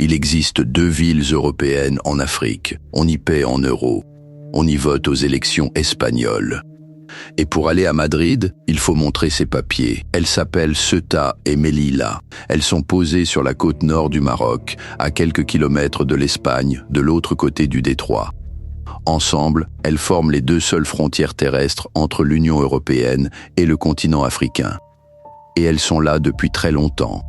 Il existe 2 villes européennes en Afrique. On y paie en euros. On y vote aux élections espagnoles. Et pour aller à Madrid, il faut montrer ses papiers. Elles s'appellent Ceuta et Melilla. Elles sont posées sur la côte nord du Maroc, à quelques kilomètres de l'Espagne, de l'autre côté du détroit. Ensemble, elles forment les 2 seules frontières terrestres entre l'Union européenne et le continent africain. Et elles sont là depuis très longtemps.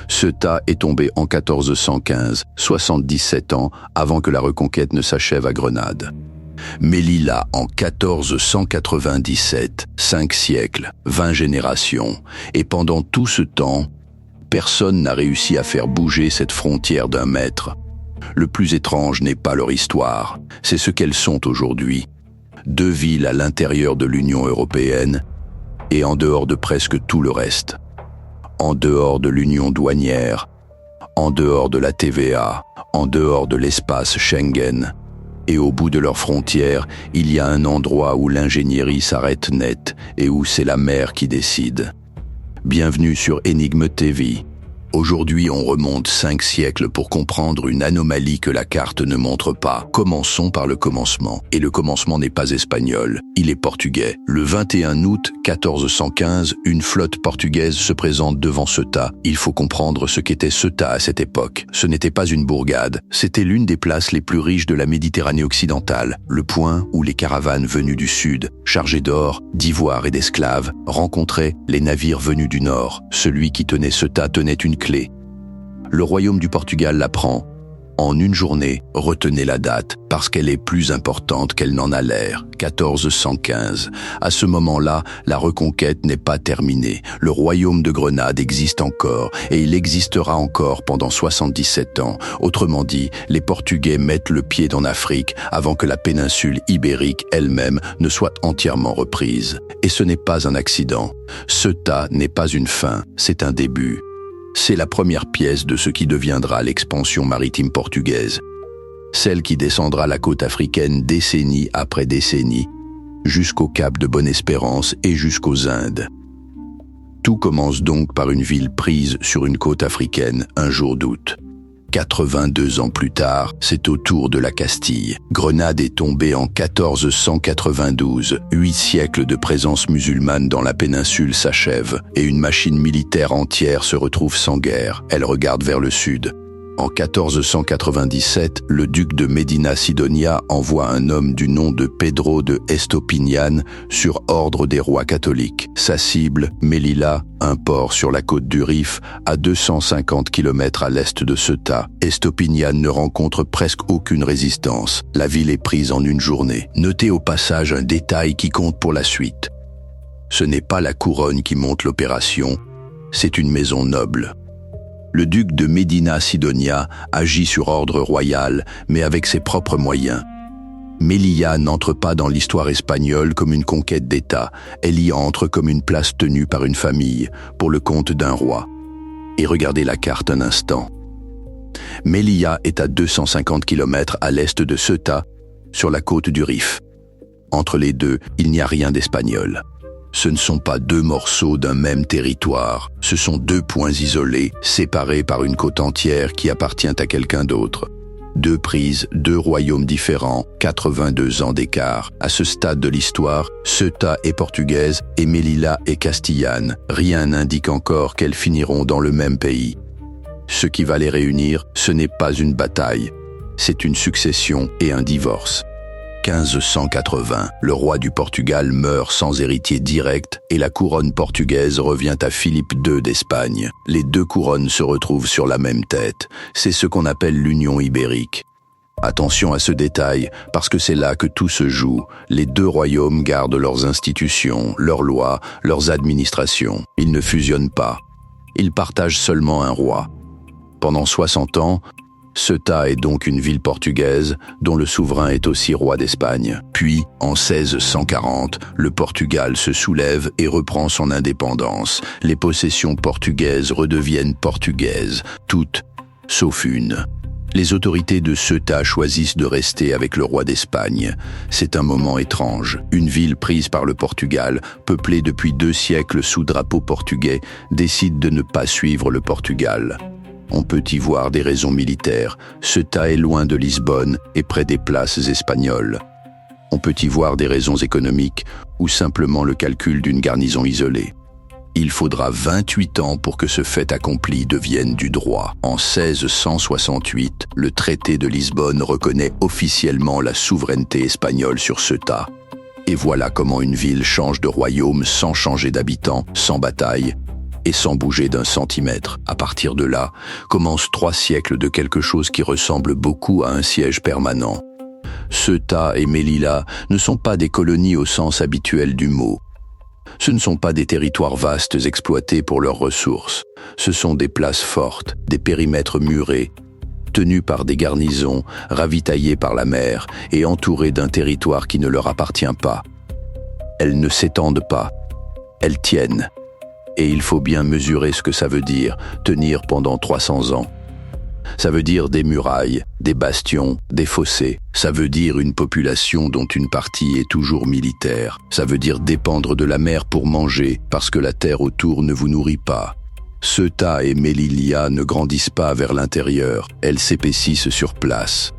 Ceuta est tombé en 1415, 77 ans avant que la reconquête ne s'achève à Grenade. Melilla en 1497, 5 siècles, 20 générations, et pendant tout ce temps, personne n'a réussi à faire bouger cette frontière d'un mètre. Le plus étrange n'est pas leur histoire, c'est ce qu'elles sont aujourd'hui. 2 villes à l'intérieur de l'Union européenne et en dehors de presque tout le reste. En dehors de l'union douanière, en dehors de la TVA, en dehors de l'espace Schengen. Et au bout de leurs frontières, il y a un endroit où l'ingénierie s'arrête net et où c'est la mer qui décide. Bienvenue sur Énigme TV. Aujourd'hui, on remonte 5 siècles pour comprendre une anomalie que la carte ne montre pas. Commençons par le commencement. Et le commencement n'est pas espagnol, il est portugais. Le 21 août 1415, une flotte portugaise se présente devant Ceuta. Il faut comprendre ce qu'était Ceuta à cette époque. Ce n'était pas une bourgade, c'était l'une des places les plus riches de la Méditerranée occidentale. Le point où les caravanes venues du sud, chargées d'or, d'ivoire et d'esclaves, rencontraient les navires venus du nord. Celui qui tenait Ceuta tenait une clé. Le royaume du Portugal la prend. En une journée, retenez la date, parce qu'elle est plus importante qu'elle n'en a l'air. 1415. À ce moment-là, la reconquête n'est pas terminée. Le royaume de Grenade existe encore, et il existera encore pendant 77 ans. Autrement dit, les Portugais mettent le pied en Afrique avant que la péninsule ibérique elle-même ne soit entièrement reprise. Et ce n'est pas un accident. Ceuta n'est pas une fin, c'est un début. C'est la première pièce de ce qui deviendra l'expansion maritime portugaise, celle qui descendra la côte africaine décennie après décennie, jusqu'au cap de Bonne-Espérance et jusqu'aux Indes. Tout commence donc par une ville prise sur une côte africaine un jour d'août. 82 ans plus tard, c'est au tour de la Castille. Grenade est tombée en 1492. 8 siècles de présence musulmane dans la péninsule s'achèvent et une machine militaire entière se retrouve sans guerre. Elle regarde vers le sud. En 1497, le duc de Medina Sidonia envoie un homme du nom de Pedro de Estopiñán sur ordre des rois catholiques. Sa cible, Melilla, un port sur la côte du Rif, à 250 km à l'est de Ceuta. Estopiñán ne rencontre presque aucune résistance. La ville est prise en une journée. Notez au passage un détail qui compte pour la suite. Ce n'est pas la couronne qui monte l'opération, c'est une maison noble. Le duc de Medina Sidonia agit sur ordre royal, mais avec ses propres moyens. Melilla n'entre pas dans l'histoire espagnole comme une conquête d'État, elle y entre comme une place tenue par une famille, pour le compte d'un roi. Et regardez la carte un instant. Melilla est à 250 km à l'est de Ceuta, sur la côte du Rif. Entre les deux, il n'y a rien d'espagnol. Ce ne sont pas 2 morceaux d'un même territoire, ce sont 2 points isolés, séparés par une côte entière qui appartient à quelqu'un d'autre. 2 prises, 2 royaumes différents, 82 ans d'écart. À ce stade de l'histoire, Ceuta est portugaise et Melilla est castillane. Rien n'indique encore qu'elles finiront dans le même pays. Ce qui va les réunir, ce n'est pas une bataille, c'est une succession et un divorce. 1580, le roi du Portugal meurt sans héritier direct et la couronne portugaise revient à Philippe II d'Espagne. Les 2 couronnes se retrouvent sur la même tête. C'est ce qu'on appelle l'union ibérique. Attention à ce détail, parce que c'est là que tout se joue. Les 2 royaumes gardent leurs institutions, leurs lois, leurs administrations. Ils ne fusionnent pas. Ils partagent seulement un roi. Pendant 60 ans, Ceuta est donc une ville portugaise dont le souverain est aussi roi d'Espagne. Puis, en 1640, le Portugal se soulève et reprend son indépendance. Les possessions portugaises redeviennent portugaises, toutes, sauf une. Les autorités de Ceuta choisissent de rester avec le roi d'Espagne. C'est un moment étrange. Une ville prise par le Portugal, peuplée depuis 2 siècles sous drapeau portugais, décide de ne pas suivre le Portugal. On peut y voir des raisons militaires. Ceuta est loin de Lisbonne et près des places espagnoles. On peut y voir des raisons économiques ou simplement le calcul d'une garnison isolée. Il faudra 28 ans pour que ce fait accompli devienne du droit. En 1668, le traité de Lisbonne reconnaît officiellement la souveraineté espagnole sur Ceuta. Et voilà comment une ville change de royaume sans changer d'habitants, sans bataille et sans bouger d'un centimètre. À partir de là, commencent 3 siècles de quelque chose qui ressemble beaucoup à un siège permanent. Ceuta et Melilla ne sont pas des colonies au sens habituel du mot. Ce ne sont pas des territoires vastes exploités pour leurs ressources. Ce sont des places fortes, des périmètres murés, tenus par des garnisons, ravitaillées par la mer et entourées d'un territoire qui ne leur appartient pas. Elles ne s'étendent pas, elles tiennent. Et il faut bien mesurer ce que ça veut dire, tenir pendant 300 ans. Ça veut dire des murailles, des bastions, des fossés. Ça veut dire une population dont une partie est toujours militaire. Ça veut dire dépendre de la mer pour manger, parce que la terre autour ne vous nourrit pas. Ceuta et Melilla ne grandissent pas vers l'intérieur, elles s'épaississent sur place.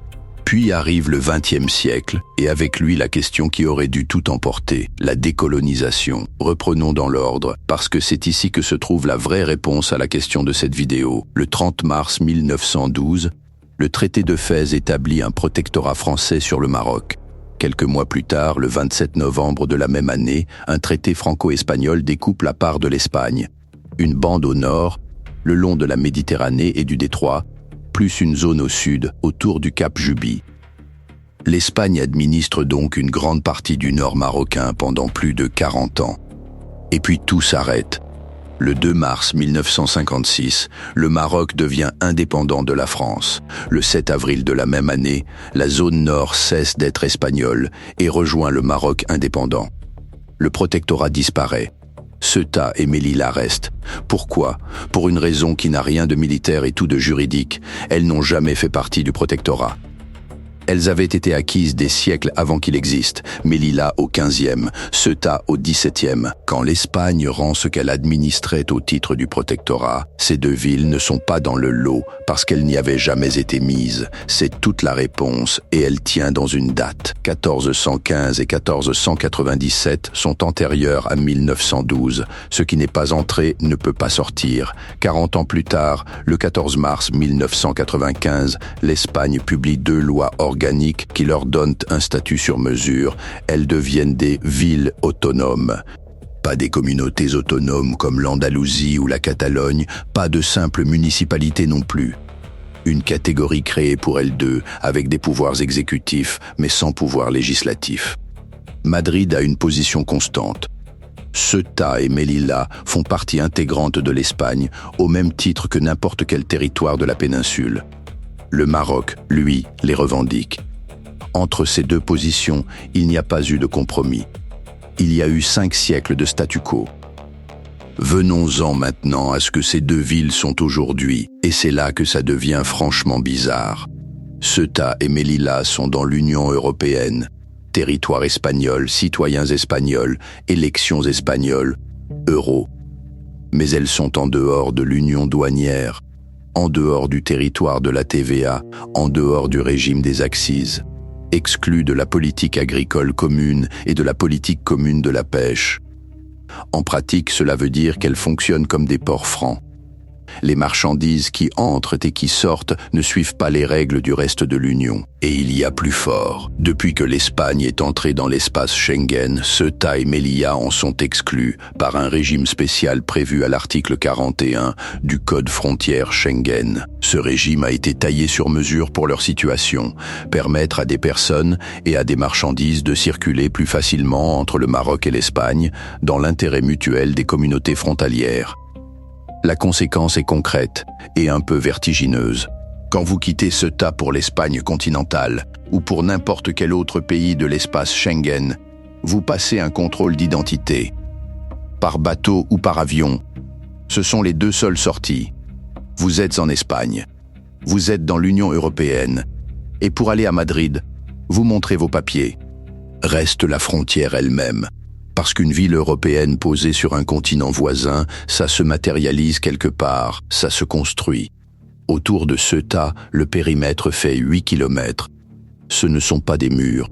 Puis arrive le XXe siècle, et avec lui la question qui aurait dû tout emporter, la décolonisation. Reprenons dans l'ordre, parce que c'est ici que se trouve la vraie réponse à la question de cette vidéo. Le 30 mars 1912, le traité de Fès établit un protectorat français sur le Maroc. Quelques mois plus tard, le 27 novembre de la même année, un traité franco-espagnol découpe la part de l'Espagne. Une bande au nord, le long de la Méditerranée et du détroit, plus une zone au sud, autour du Cap Juby. L'Espagne administre donc une grande partie du nord marocain pendant plus de 40 ans. Et puis tout s'arrête. Le 2 mars 1956, le Maroc devient indépendant de la France. Le 7 avril de la même année, la zone nord cesse d'être espagnole et rejoint le Maroc indépendant. Le protectorat disparaît. Ceuta et Melilla restent. Pourquoi? Pour une raison qui n'a rien de militaire et tout de juridique. Elles n'ont jamais fait partie du protectorat. Elles avaient été acquises des siècles avant qu'il existe, Melilla au XVe, Ceuta au XVIIe. Quand l'Espagne rend ce qu'elle administrait au titre du protectorat, ces 2 villes ne sont pas dans le lot parce qu'elles n'y avaient jamais été mises. C'est toute la réponse et elle tient dans une date. 1415 et 1497 sont antérieures à 1912. Ce qui n'est pas entré ne peut pas sortir. 40 ans plus tard, le 14 mars 1995, l'Espagne publie 2 lois organiques qui leur donnent un statut sur mesure. Elles deviennent des villes autonomes. Pas des communautés autonomes comme l'Andalousie ou la Catalogne, pas de simples municipalités non plus. Une catégorie créée pour elles deux, avec des pouvoirs exécutifs, mais sans pouvoir législatif. Madrid a une position constante. Ceuta et Melilla font partie intégrante de l'Espagne, au même titre que n'importe quel territoire de la péninsule. Le Maroc, lui, les revendique. Entre ces 2 positions, il n'y a pas eu de compromis. Il y a eu 5 siècles de statu quo. Venons-en maintenant à ce que ces 2 villes sont aujourd'hui, et c'est là que ça devient franchement bizarre. Ceuta et Melilla sont dans l'Union européenne, territoire espagnol, citoyens espagnols, élections espagnoles, euro. Mais elles sont en dehors de l'union douanière, en dehors du territoire de la TVA, en dehors du régime des accises, exclues de la politique agricole commune et de la politique commune de la pêche. En pratique, cela veut dire qu'elles fonctionnent comme des ports francs. Les marchandises qui entrent et qui sortent ne suivent pas les règles du reste de l'Union. Et il y a plus fort. Depuis que l'Espagne est entrée dans l'espace Schengen, Ceuta et Melilla en sont exclus par un régime spécial prévu à l'article 41 du Code frontière Schengen. Ce régime a été taillé sur mesure pour leur situation, permettre à des personnes et à des marchandises de circuler plus facilement entre le Maroc et l'Espagne, dans l'intérêt mutuel des communautés frontalières. La conséquence est concrète et un peu vertigineuse. Quand vous quittez Ceuta pour l'Espagne continentale ou pour n'importe quel autre pays de l'espace Schengen, vous passez un contrôle d'identité. Par bateau ou par avion, ce sont les 2 seules sorties. Vous êtes en Espagne, vous êtes dans l'Union européenne, et pour aller à Madrid, vous montrez vos papiers. Reste la frontière elle-même. Parce qu'une ville européenne posée sur un continent voisin, ça se matérialise quelque part, ça se construit. Autour de Ceuta, le périmètre fait 8 kilomètres. Ce ne sont pas des murs.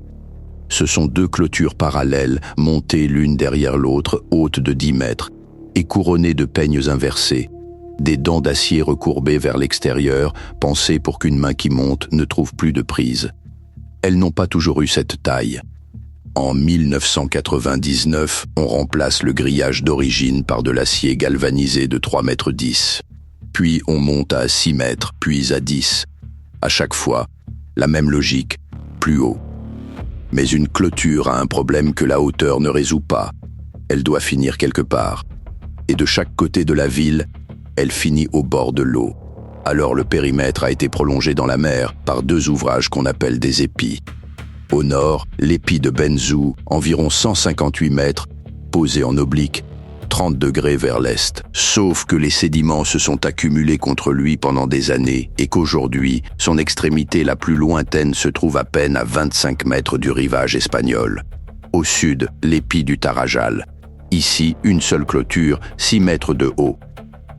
Ce sont 2 clôtures parallèles, montées l'une derrière l'autre, hautes de 10 mètres, et couronnées de peignes inversés. Des dents d'acier recourbées vers l'extérieur, pensées pour qu'une main qui monte ne trouve plus de prise. Elles n'ont pas toujours eu cette taille. En 1999, on remplace le grillage d'origine par de l'acier galvanisé de 3,10 mètres. Puis on monte à 6 mètres, puis à 10. À chaque fois, la même logique, plus haut. Mais une clôture a un problème que la hauteur ne résout pas. Elle doit finir quelque part. Et de chaque côté de la ville, elle finit au bord de l'eau. Alors le périmètre a été prolongé dans la mer par 2 ouvrages qu'on appelle des épis. Au nord, l'épi de Benzou, environ 158 mètres, posé en oblique, 30 degrés vers l'est. Sauf que les sédiments se sont accumulés contre lui pendant des années et qu'aujourd'hui, son extrémité la plus lointaine se trouve à peine à 25 mètres du rivage espagnol. Au sud, l'épi du Tarajal. Ici, une seule clôture, 6 mètres de haut.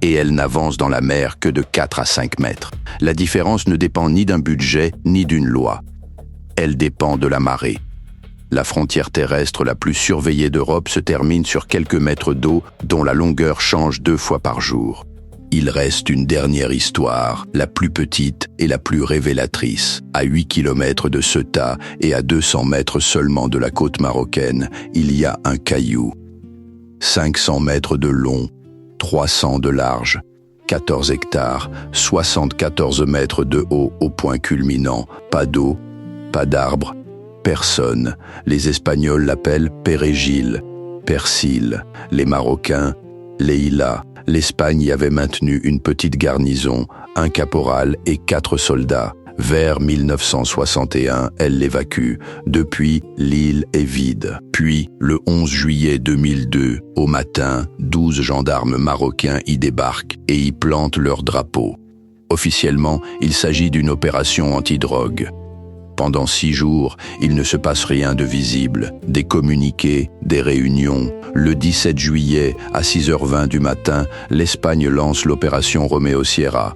Et elle n'avance dans la mer que de 4 à 5 mètres. La différence ne dépend ni d'un budget, ni d'une loi. Elle dépend de la marée. La frontière terrestre la plus surveillée d'Europe se termine sur quelques mètres d'eau dont la longueur change 2 fois par jour. Il reste une dernière histoire, la plus petite et la plus révélatrice. À 8 kilomètres de Ceuta et à 200 mètres seulement de la côte marocaine, il y a un caillou. 500 mètres de long, 300 de large, 14 hectares, 74 mètres de haut au point culminant, pas d'eau, pas d'arbres, personne. Les Espagnols l'appellent Pérégil, Persil. Les Marocains, Leila. L'Espagne y avait maintenu une petite garnison, un caporal et 4 soldats. Vers 1961, elle l'évacue. Depuis, l'île est vide. Puis, le 11 juillet 2002, au matin, 12 gendarmes marocains y débarquent et y plantent leur drapeau. Officiellement, il s'agit d'une opération antidrogue. Pendant 6 jours, il ne se passe rien de visible. Des communiqués, des réunions. Le 17 juillet, à 6h20 du matin, l'Espagne lance l'opération Romeo Sierra.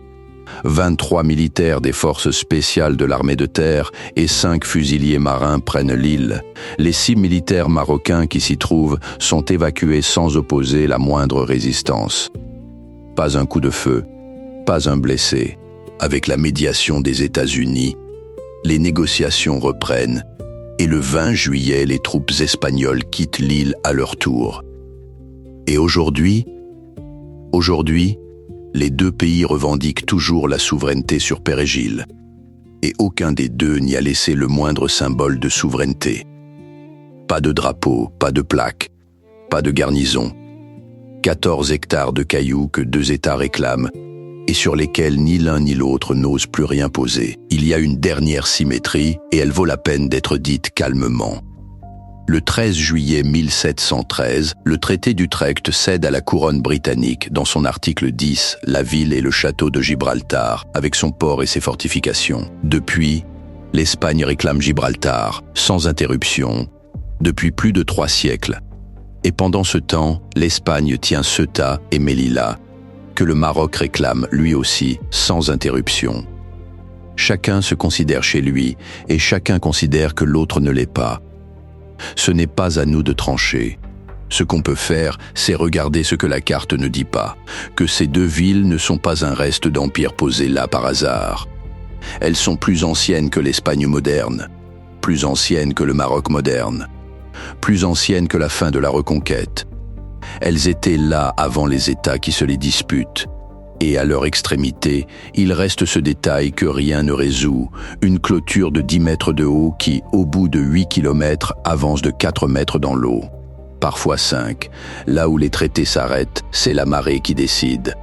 23 militaires des forces spéciales de l'armée de terre et 5 fusiliers marins prennent l'île. Les 6 militaires marocains qui s'y trouvent sont évacués sans opposer la moindre résistance. Pas un coup de feu, pas un blessé. Avec la médiation des États-Unis, les négociations reprennent et le 20 juillet, les troupes espagnoles quittent l'île à leur tour. Et aujourd'hui, les 2 pays revendiquent toujours la souveraineté sur Pérégil. Et aucun des 2 n'y a laissé le moindre symbole de souveraineté. Pas de drapeau, pas de plaque, pas de garnison. 14 hectares de cailloux que 2 États réclament et sur lesquels ni l'un ni l'autre n'ose plus rien poser. Il y a une dernière symétrie et elle vaut la peine d'être dite calmement. Le 13 juillet 1713, le traité d'Utrecht cède à la couronne britannique, dans son article 10, la ville et le château de Gibraltar, avec son port et ses fortifications. Depuis, l'Espagne réclame Gibraltar, sans interruption, depuis plus de 3 siècles. Et pendant ce temps, l'Espagne tient Ceuta et Melilla, que le Maroc réclame lui aussi, sans interruption. Chacun se considère chez lui, et chacun considère que l'autre ne l'est pas. Ce n'est pas à nous de trancher. Ce qu'on peut faire, c'est regarder ce que la carte ne dit pas, que ces 2 villes ne sont pas un reste d'empire posé là par hasard. Elles sont plus anciennes que l'Espagne moderne, plus anciennes que le Maroc moderne, plus anciennes que la fin de la Reconquête. Elles étaient là avant les États qui se les disputent. Et à leur extrémité, il reste ce détail que rien ne résout, une clôture de 10 mètres de haut qui, au bout de 8 kilomètres, avance de 4 mètres dans l'eau. Parfois 5. Là où les traités s'arrêtent, c'est la marée qui décide.